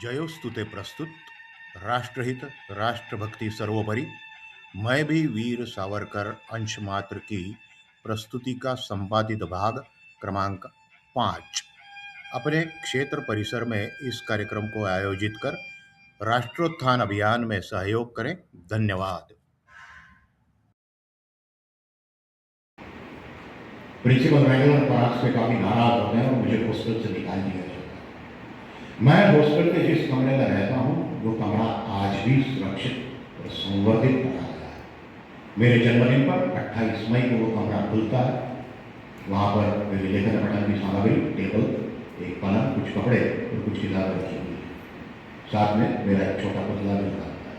जयोस्तुते प्रस्तुत राष्ट्रहित राष्ट्रभक्ति सर्वोपरि मैं भी वीर सावरकर अंश मात्र की प्रस्तुति का संपादित भाग क्रमांक 5 अपने क्षेत्र परिसर में इस कार्यक्रम को आयोजित कर राष्ट्रोत्थान अभियान में सहयोग करें। धन्यवाद। प्रिंसिपल मैनेजर पराग से काफी नाराज होते हैं और मुझे हॉस्टल से निकाल दिया जाता है। मैं हॉस्टल के जिस कमरे में रहता हूँ वो कमरा आज भी सुरक्षित और संवर्धित रखा गया है। मेरे जन्मदिन पर 28 मई को वो कमरा खुलता है। वहाँ पर मेरी लेखन पठन की सामग्री, टेबल, एक पलंग, कुछ कपड़े और कुछ किताबें रखी हुई है। साथ में मेरा एक छोटा पुतला भी रखा है।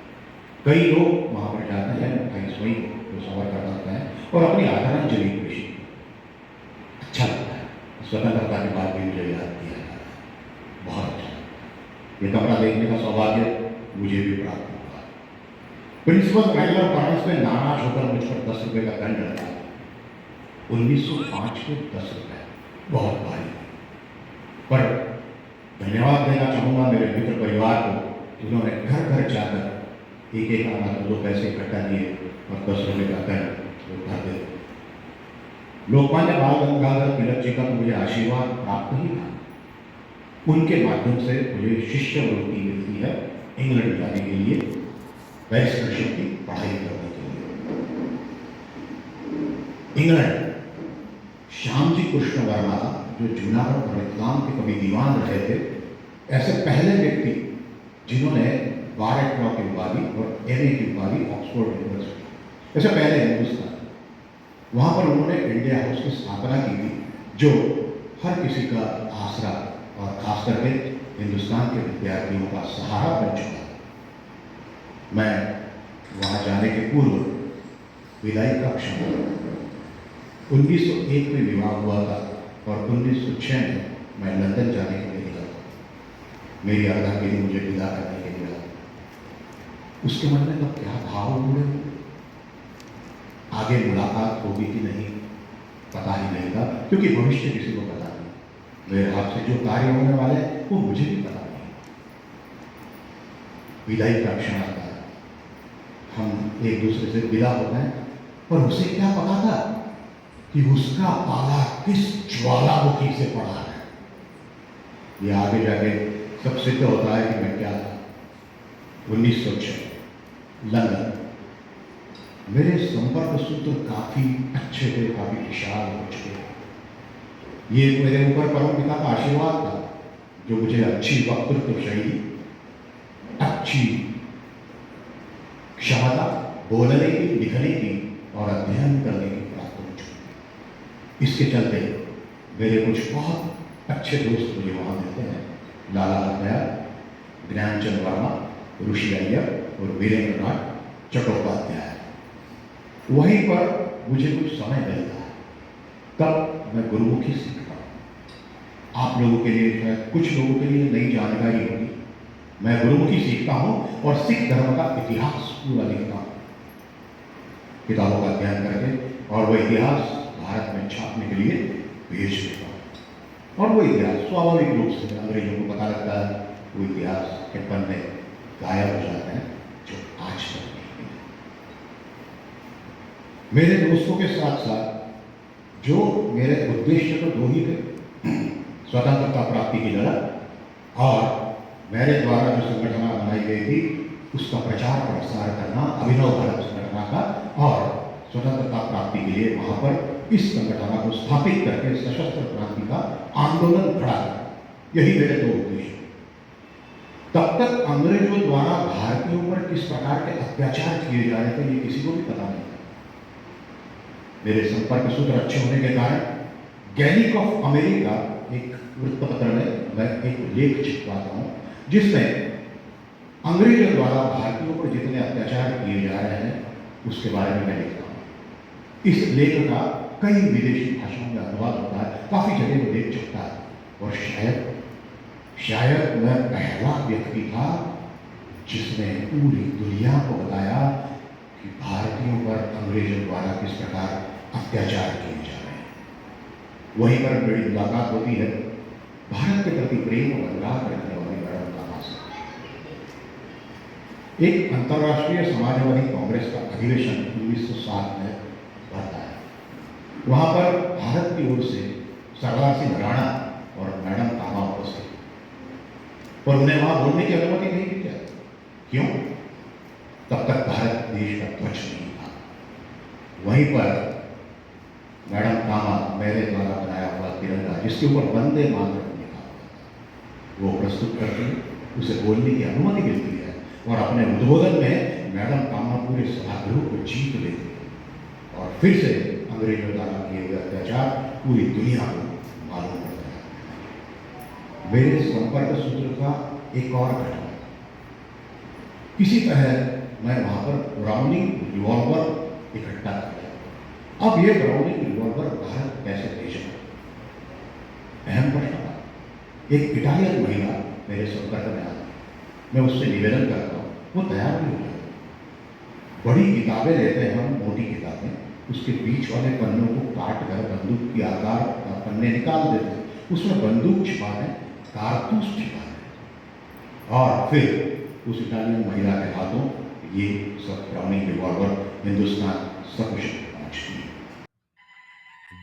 कई लोग वहाँ पर जाते हैं 28 मई को जो सावरकर करते हैं और अपनी आदरांजलि पेश करते हैं। अच्छा लगता है। स्वतंत्रता के बाद भी मुझे याद किया जाता है। बहुत अच्छा लगता है। ये कमरा देखने का सौभाग्य मुझे भी प्राप्त हुआ। प्रिंसिपल मैनेजर पराग में नाराज होकर मुझ पर 10 रुपये का दंड लगाया। 1905 के 10 रुपये बहुत भारी, पर धन्यवाद देना चाहूँगा मेरे मित्र परिवार को, जिन्होंने घर घर जाकर एक आना तो 2 पैसे इकट्ठा किए और 10 रुपये का दंड वो कर दे। लोकमान्य बाल गंगाधर तिलक जी का तो मुझे आशीर्वाद प्राप्त ही था। उनके माध्यम से मुझे शिष्यवृत्ति मिलती है इंग्लैंड जाने के लिए, बैरिस्टरशिप की पढ़ाई करने के लिए। इंग्लैंड श्यामजी कृष्ण वर्मा, जो जूनागढ़ और इस्लाम के कवि दीवान रहे थे, ऐसे पहले व्यक्ति जिन्होंने बार लॉ की उपाधि और एमए की उपाधि ऑक्सफोर्ड यूनिवर्सिटी, ऐसे पहले हिंदुस्तान, वहाँ पर उन्होंने इंडिया हाउस की स्थापना की थी, जो हर किसी का आसरा और खास करके हिंदुस्तान के विद्यार्थियों का सहारा बन चुका है। मैं वहाँ जाने के पूर्व विदाई का क्षण 1901 में विवाह हुआ था और 1906 में मैं लंदन जाने के लिए निकला था। मेरी अर्धांगिनी मुझे विदा करने के लिए उसके मन में तब क्या भाव उमड़े हुए, आगे मुलाकात होगी कि नहीं पता ही नहीं था, क्योंकि भविष्य किसी को पता नहीं। मेरे हाथ से जो कार्य होने वाले वो मुझे भी पता नहीं। विदाई का क्षण आता है, हम एक दूसरे से विदा होते हैं, और उसे क्या पता था कि उसका पाला किस ज्वालामुखी से पड़ा है। ये आगे जाके सब सिद्ध होता है कि मैं क्या था। 1906 लंदन। मेरे संपर्क सूत्र काफी अच्छे थे, काफी विशाल हो चुके। ये मेरे ऊपर परम पिता का आशीर्वाद था, जो मुझे अच्छी वक्तृत्व शैली, अच्छी क्षमता बोलने की, लिखने की और अध्ययन करने की प्राप्त हो चुकी। इसके चलते मेरे कुछ बहुत अच्छे दोस्त मुझे वहाँ मिलते हैं। लाला हरदयाल, ज्ञानचंद वर्मा, ऋषि अय्यर और वीरेंद्र नाथ चट्टोपाध्याय। वहीं पर मुझे कुछ समय मिलता है, तब मैं गुरुमुखी सीखता हूँ। आप लोगों के लिए, शायद कुछ लोगों के लिए नई जानकारी होगी। मैं गुरुमुखी सीखता हूँ और सिख धर्म का इतिहास पूरा लिखता हूँ, किताबों का अध्ययन करके, और वह इतिहास भारत में छापने के लिए भेज देता हूँ। और वो इतिहास स्वाभाविक रूप से अंग्रेजों को पता लगता है, वो इतिहास के पन्ने गायब हो जाते हैं, जो आज तक नहीं है। मेरे दोस्तों के साथ साथ जो मेरे उद्देश्य तो 2 ही थे, स्वतंत्रता प्राप्ति की लड़ाई और मेरे द्वारा जो संगठना बनाई गई थी उसका प्रचार प्रसार करना, अभिनव भारत संगठना का, और स्वतंत्रता प्राप्ति के लिए वहाँ पर इस संगठना को स्थापित करके सशस्त्र क्रांति का आंदोलन खड़ा करना। यही मेरे 2 उद्देश्य। तब तक अंग्रेजों द्वारा भारतीयों पर किस प्रकार के अत्याचार किए जा रहे थे ये किसी को भी पता नहीं था। मेरे संपर्क सूत्र अच्छे होने के कारण गैलिक ऑफ अमेरिका एक वृत्तपत्र में मैं एक लेख छिपवाता हूँ, जिसमें अंग्रेजों द्वारा भारतीयों पर जितने अत्याचार किए जा रहे हैं उसके बारे में मैं लिखता हूँ। इस लेख का कई विदेशी भाषाओं में अनुवाद होता है, काफी जगह वो लेख छपता है, और शायद मैं पहला व्यक्ति था जिसने पूरी दुनिया को बताया कि भारतीयों पर अंग्रेजों द्वारा किस प्रकार अत्याचार किए जा रहे हैं। वहीं पर मेरी मुलाकात होती है भारत के प्रति प्रेम और अनुराग रखने वाली मैडम कामा से। एक अंतर्राष्ट्रीय समाजवादी कांग्रेस का अधिवेशन 1907 में भरता है। वहाँ पर भारत की ओर से सरदार सिंह राणा और मैडम तामा उपस्थित, पर उन्हें वहाँ बोलने की अनुमति नहीं दी जाती। क्यों? तब तक भारत देश का ध्वज नहीं था। वहीं पर मैडम तामा मेरे द्वारा बनाया हुआ तिरंगा, जिसके ऊपर वंदे मातरम लिखा हुआ था, वो प्रस्तुत करके उसे बोलने की अनुमति मिलती है और अपने उद्बोधन में मैडम तामा पूरे सभागृह को जीत लेती है और फिर से अंग्रेजों द्वारा किए हुए अत्याचार पूरी दुनिया को मालूम पड़ता है। मेरे संपर्क सूत्र का एक और घटना, किसी तरह मैं वहां पर ब्राउनिंग रिवॉल्वर इकट्ठा कर लिया। अब ये ब्राउनिंग रिवॉल्वर भारत कैसे भेजा? अहम प्रश्न था। एक इटालियन महिला मेरे संपर्क में आई, मैं उससे निवेदन करता हूँ, वो तैयार नहीं हो जाती। बड़ी किताबें लेते हैं हम, मोटी किताबें, उसके बीच वाले पन्नों को काट कर बंदूक की आकार का पन्ने निकाल देते हैं, उसमें बंदूक छिपा दें, कारतूस छिपा दें और फिर उस इटालियन महिला के हाथों ये सब ब्राउनिंग रिवॉल्वर हिंदुस्तान सकुशल पहुंचती है।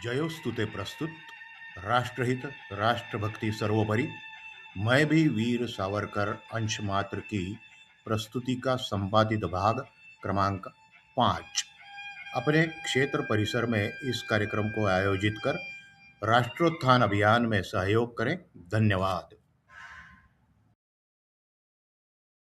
जयोस्तुते प्रस्तुत राष्ट्रहित राष्ट्रभक्ति सर्वोपरि मैं भी वीर सावरकर अंश मात्र की प्रस्तुति का संपादित भाग क्रमांक 5 अपने क्षेत्र परिसर में इस कार्यक्रम को आयोजित कर राष्ट्रोत्थान अभियान में सहयोग करें। धन्यवाद।